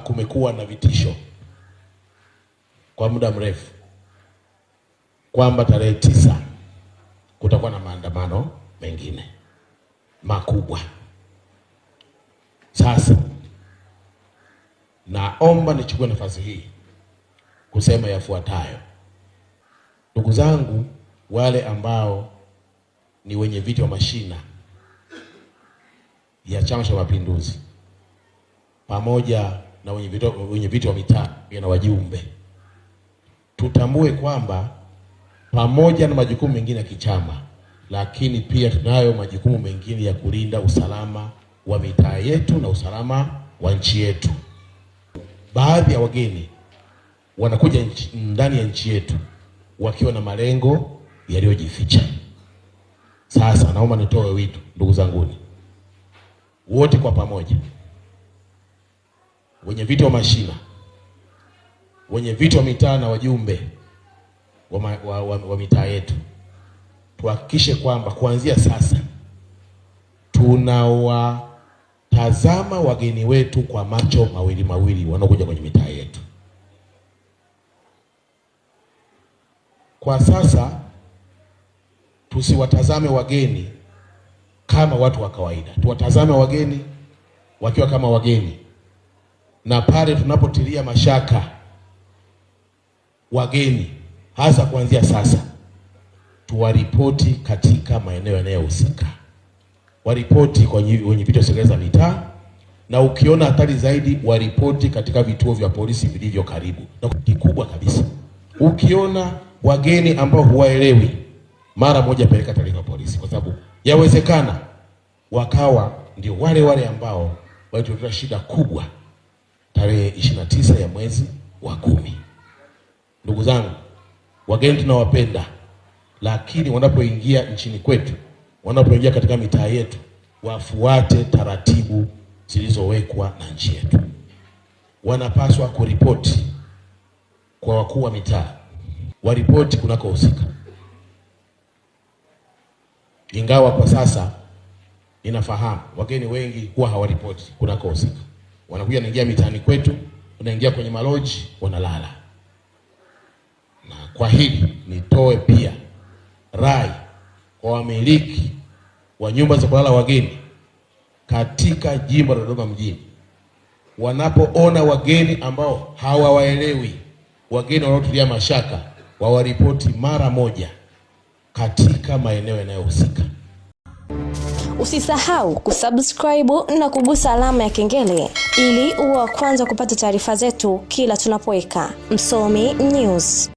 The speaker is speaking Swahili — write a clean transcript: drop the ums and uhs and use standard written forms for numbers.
kumekuwa na vitisho kwa muda mrefu kwamba tarehe 9 kutakuwa na maandamano mengine makubwa. Sasa naomba nichukue nafasi hii kusema yafuatayo. Ndugu zangu, wale ambao ni wenye viti wa mashina ya Chama cha Mapinduzi pamoja na wenye viti wa mitaa na wajumbe, tutambue kwamba pamoja na majukumu mengine ya kichama, lakini pia tunayo majukumu mengine ya kulinda usalama wa mitaa yetu na usalama wa nchi yetu. Baadhi ya wageni wanakuja ndani ya nchi yetu wakiwa na malengo yaliyojificha. Sasa naomba nitoe wito, ndugu zanguni wote kwa pamoja, wenye viti wa mashina, wenye viti wa mitaa na wajumbe wa mitaa yetu, tuhakikishe kwamba kuanzia sasa tunawatazama wageni wetu kwa macho mawili mawili wanaokuja kwenye mitaa yetu. Kwa sasa tusiwatazame wageni kama watu wa kawaida, tuwatazame wageni wakiwa kama wageni, na pale tunapotilia mashaka wageni, hasa kuanzia sasa, tuwaripoti katika maeneo yanayohusika. Waripoti kwa wenye viti wa serikali za mitaa, na ukiona hatari zaidi waripoti katika vituo vya polisi vilivyo karibu. Na kikubwa kabisa, ukiona wageni ambao huwaelewi, mara moja peleka taarifa polisi, kwa sababu yawezekana wakawa ndio wale ambao walituletea shida kubwa tarehe 29 ya mwezi wa 10. Ndugu zangu, wageni tunawapenda, lakini wanapoingia nchini kwetu, wanapoingia katika mitaa yetu, wafuate taratibu zilizowekwa na nchi yetu. Wanapaswa kuripoti kwa wakuu wa mitaa, waripoti kunakohusika. Ingawa kwa sasa ninafahamu wageni wengi huwa hawaripoti kunakohusika. Wanakuja naingia mitaani kwetu, wanaingia kwenye maloji, wanalala. Na kwa hili nitoe pia rai kwa wamiliki wa nyumba za kulala wageni katika jimbo la Dodoma mjini, wanapoona wageni ambao hawawaelewi, wageni wanaotilia mashaka, wawaripoti mara moja katika maeneo yanayohusika. Usisahau kusubscribe na kugusa alama ya kengele ili uwe wa kwanza kupata taarifa zetu kila tunapoweka Msomi News.